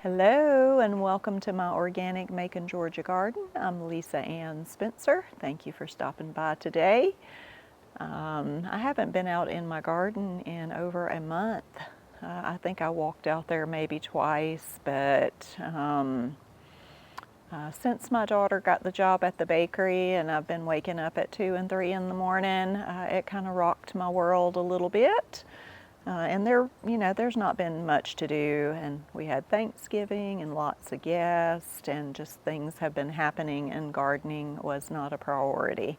Hello and welcome to my organic Macon, Georgia garden. I'm Lisa Ann Spencer. Thank you for stopping by today. I haven't been out in my garden in over a month. I think I walked out there maybe twice, but since my daughter got the job at the bakery and I've been waking up at 2 and 3 in the morning, it kind of rocked my world a little bit. And there's not been much to do, and we had Thanksgiving and lots of guests, and just things have been happening, and gardening was not a priority.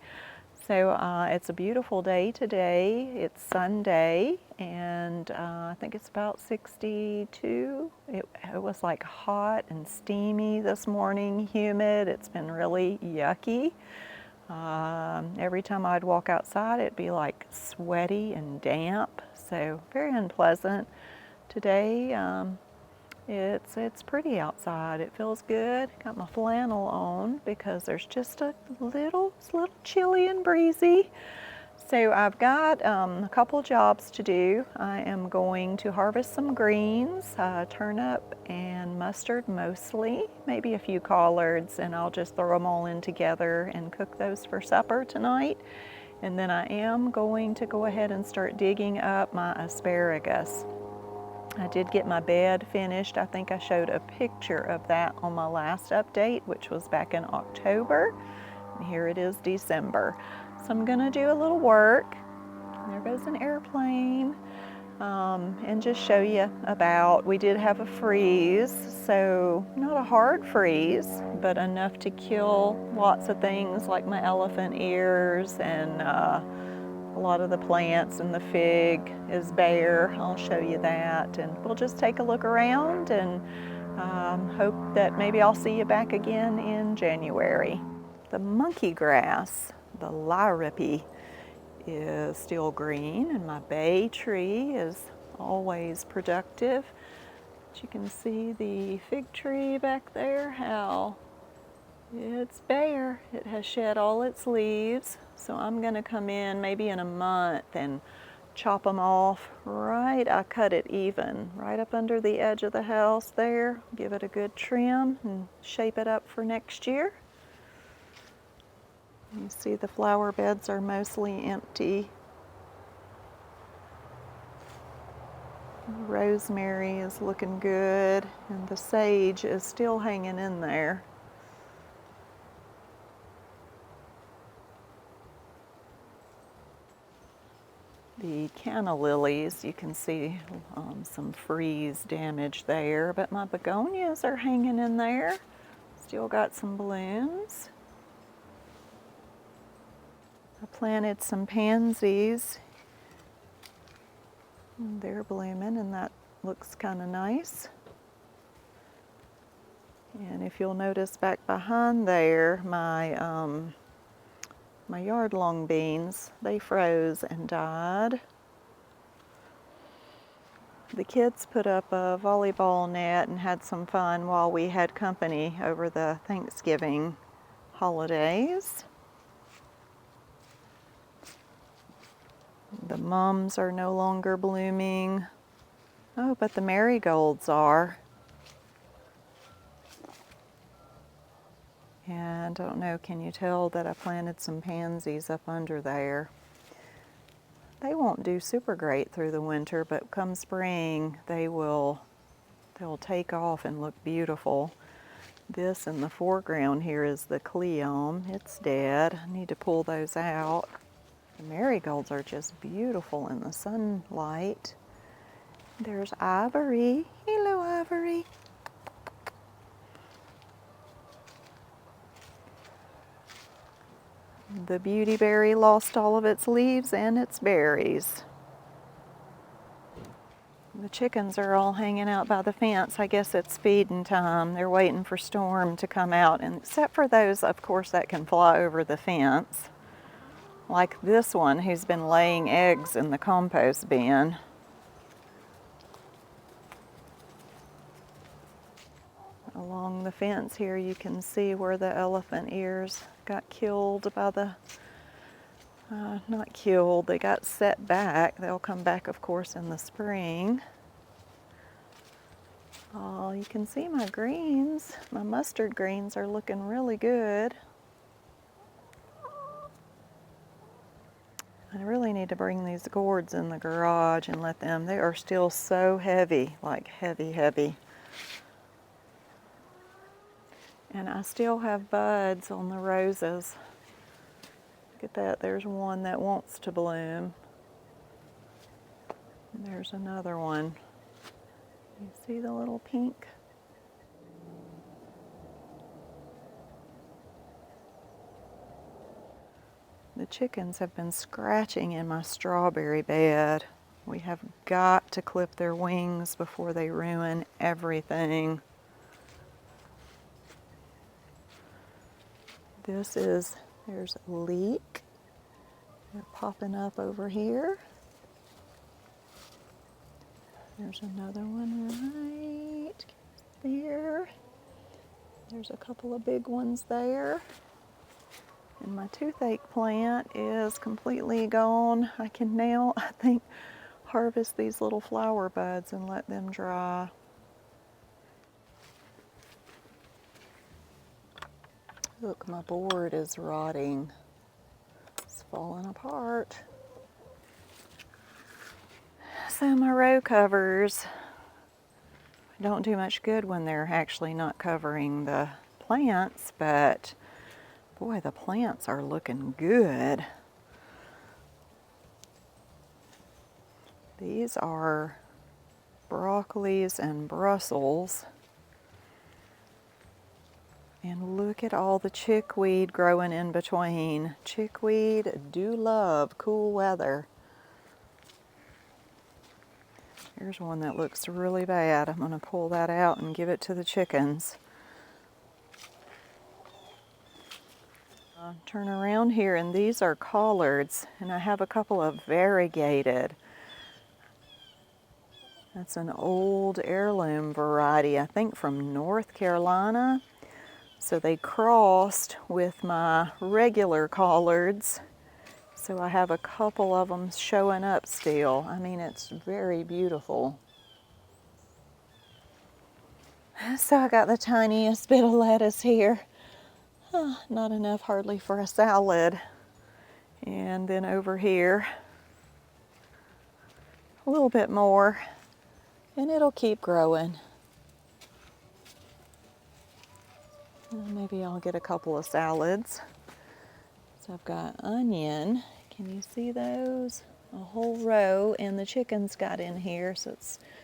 So it's a beautiful day today. It's Sunday, and I think it's about 62. It was like hot and steamy this morning, humid. It's been really yucky. Every time I'd walk outside, it'd be like sweaty and damp, so very unpleasant. Today, it's pretty outside. It feels good. Got my flannel on because there's just it's a little chilly and breezy. So I've got a couple jobs to do. I am going to harvest some greens, turnip and mustard mostly, maybe a few collards, and I'll just throw them all in together and cook those for supper tonight. And then I am going to go ahead and start digging up my asparagus. I did get my bed finished. I think I showed a picture of that on my last update, which was back in October. And here it is December. So I'm going to do a little work. There goes an airplane. And just show you about, we did have a freeze, so not a hard freeze, but enough to kill lots of things like my elephant ears and a lot of the plants, and the fig is bare. I'll show you that, and we'll just take a look around and hope that maybe I'll see you back again in January. The monkey grass, the liripi, is still green, and my bay tree is always productive. But you can see the fig tree back there, how it's bare. It has shed all its leaves, so I'm going to come in maybe in a month and chop them off right. I cut it even right up under the edge of the house there, give it a good trim and shape it up for next year. You see the flower beds are mostly empty. Rosemary is looking good, and the sage is still hanging in there. The canna lilies, you can see some freeze damage there, but my begonias are hanging in there. Still got some blooms. I planted some pansies. They're blooming, and that looks kind of nice. And if you'll notice back behind there, my yard long beans, they froze and died. The kids put up a volleyball net and had some fun while we had company over the Thanksgiving holidays. The mums are no longer blooming. Oh, but the marigolds are. And I don't know, can you tell that I planted some pansies up under there? They won't do super great through the winter, but come spring they'll take off and look beautiful. This in the foreground here is the cleome. It's dead. I need to pull those out. The marigolds are just beautiful in the sunlight. There's Ivory. Hello, Ivory. The beautyberry lost all of its leaves and its berries. The chickens are all hanging out by the fence. I guess it's feeding time. They're waiting for Storm to come out, and except for those, of course, that can fly over the fence. Like this one who's been laying eggs in the compost bin. Along the fence here you can see where the elephant ears got killed by the, not killed, they got set back. They'll come back, of course, in the spring. Oh, you can see my greens. My mustard greens are looking really good. I really need to bring these gourds in the garage and let them, they are still so heavy, like heavy, heavy. And I still have buds on the roses. Look at that, there's one that wants to bloom. And there's another one. You see the little pink? The chickens have been scratching in my strawberry bed. We have got to clip their wings before they ruin everything. There's a leek. They're popping up over here. There's another one right there. There's a couple of big ones there. And my toothache plant is completely gone. I can now, I think, harvest these little flower buds and let them dry. Look, my board is rotting. It's falling apart. So my row covers don't do much good when they're actually not covering the plants, but boy, the plants are looking good. These are broccolis and Brussels. And look at all the chickweed growing in between. Chickweed do love cool weather. Here's one that looks really bad. I'm going to pull that out and give it to the chickens. Turn around here, and these are Collards, and I have a couple of variegated. That's an old heirloom variety, I think from North Carolina. So they crossed with my regular Collards. So I have a couple of them showing up still. I mean, it's very beautiful. So I got the tiniest bit of lettuce here. Not enough hardly for a salad. And then over here, a little bit more, and it'll keep growing. Maybe I'll get a couple of salads. So I've got onion. Can you see those? A whole row, and the chickens got in here, so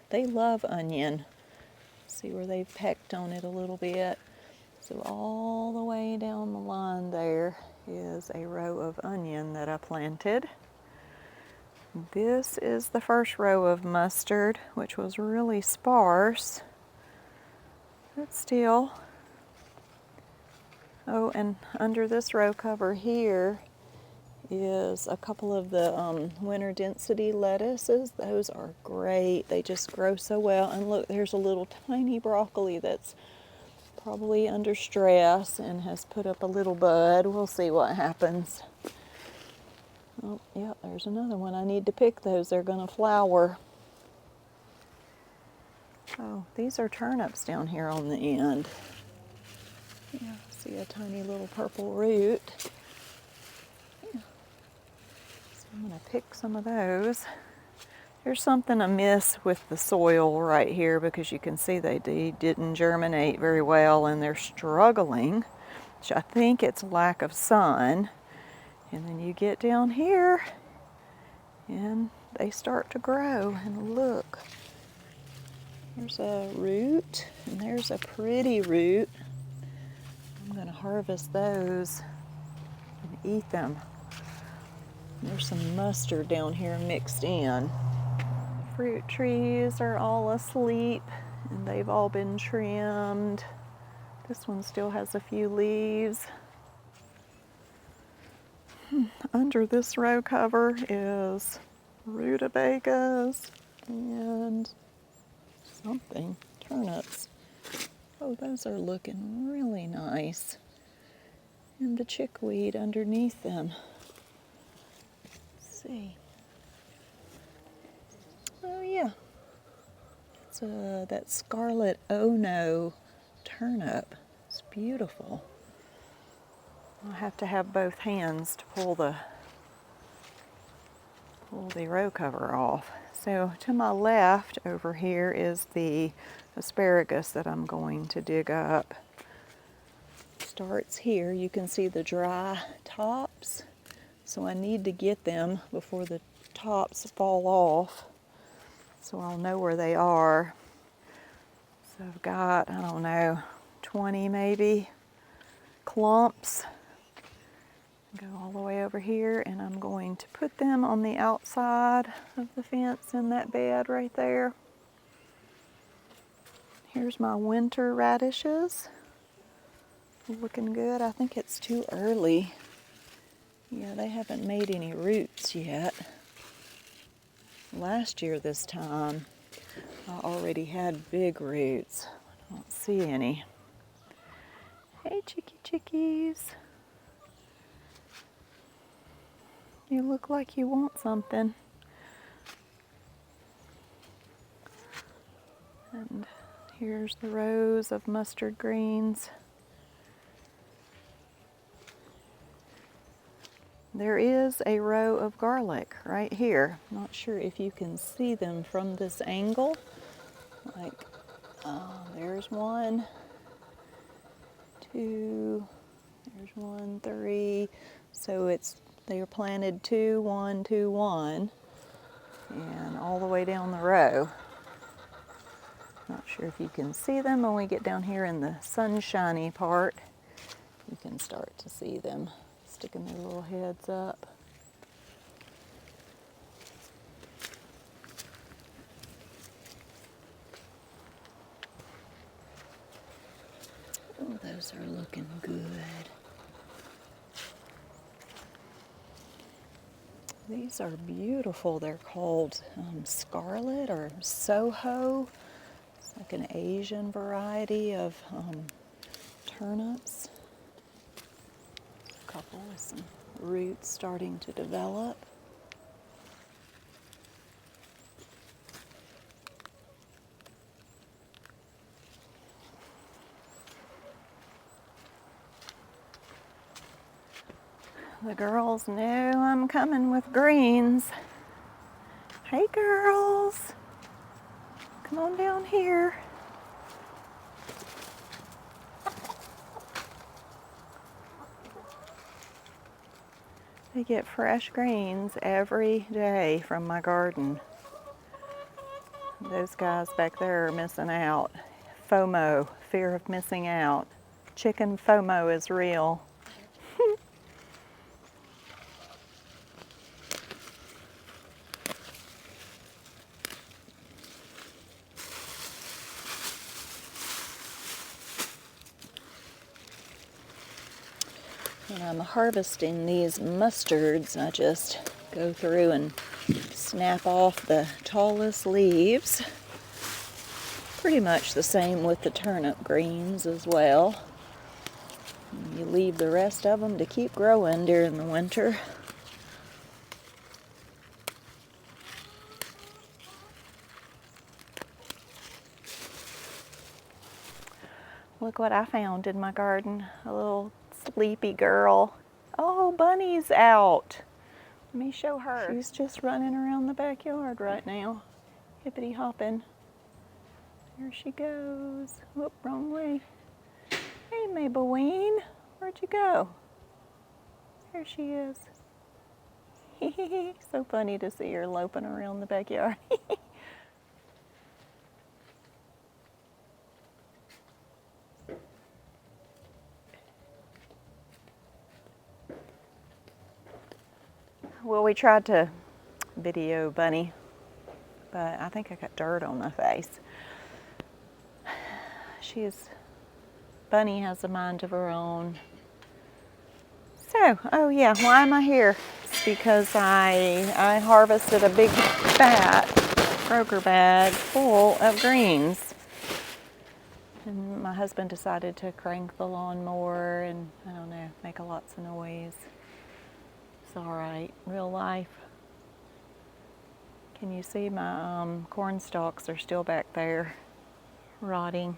they love onion. See where they've pecked on it a little bit. So all the way down the line there is a row of onion that I planted. This is the first row of mustard, which was really sparse, but still. Oh, and under this row cover here is a couple of the winter density lettuces. Those are great. They just grow so well. And look, there's a little tiny broccoli that's probably under stress and has put up a little bud. We'll see what happens. Oh, yeah, there's another one. I need to pick those. They're going to flower. Oh, these are turnips down here on the end. Yeah, see a tiny little purple root. Yeah. So I'm going to pick some of those. There's something amiss with the soil right here because you can see they didn't germinate very well and they're struggling, which I think it's lack of sun. And then you get down here and they start to grow, and look. There's a root, and there's a pretty root. I'm going to harvest those and eat them. There's some mustard down here mixed in. Fruit trees are all asleep, and they've all been trimmed. This one still has a few leaves. Under this row cover is rutabagas and something, turnips. Oh, those are looking really nice. And the chickweed underneath them. Let's see. Oh yeah, it's that scarlet oh no turnip. It's beautiful. I'll have to have both hands to pull the row cover off. So to my left over here is the asparagus that I'm going to dig up. Starts here. You can see the dry tops. So I need to get them before the tops fall off, so I'll know where they are. So I've got, I don't know, 20 maybe clumps. Go all the way over here, and I'm going to put them on the outside of the fence in that bed right there. Here's my winter radishes. Looking good. I think it's too early. Yeah, they haven't made any roots yet. Last year this time, I already had big roots. I don't see any. Hey, chickies. You look like you want something. And here's the rows of mustard greens. There is a row of garlic right here. Not sure if you can see them from this angle. Like, there's one, two, there's one, three. So they are planted 2, 1, 2, 1, and all the way down the row. Not sure if you can see them. When we get down here in the sunshiny part, you can start to see them sticking their little heads up. Oh, those are looking good. These are beautiful. They're called scarlet or Soho. It's like an Asian variety of turnips. A couple with some roots starting to develop. The girls know I'm coming with greens. Hey girls, come on down here. They get fresh greens every day from my garden. Those guys back there are missing out. FOMO, fear of missing out. Chicken FOMO is real. When I'm harvesting these mustards, I just go through and snap off the tallest leaves. Pretty much the same with the turnip greens as well. And you leave the rest of them to keep growing during the winter. Look what I found in my garden. A little sleepy girl. Oh, Bunny's out. Let me show her. She's just running around the backyard right now. Hippity hopping. There she goes. Whoop, wrong way. Hey, Maybelline. Where'd you go? There she is. So funny to see her loping around the backyard. Well, we tried to video Bunny, but I think I got dirt on my face. Bunny has a mind of her own. So, oh yeah, why am I here? It's because I harvested a big fat Kroger bag full of greens. And my husband decided to crank the lawnmower and, I don't know, make lots of noise. It's all right, real life. Can you see my corn stalks are still back there rotting?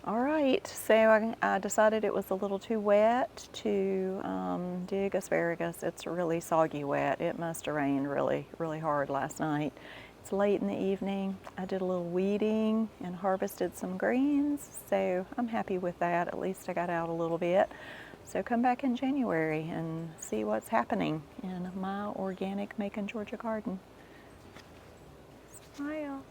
All right, so I decided it was a little too wet to dig asparagus. It's really soggy wet. It must have rained really, really hard last night. It's late in the evening. I did a little weeding and harvested some greens, so I'm happy with that. At least I got out a little bit. So come back in January and see what's happening in my organic Macon, Georgia garden. Smile.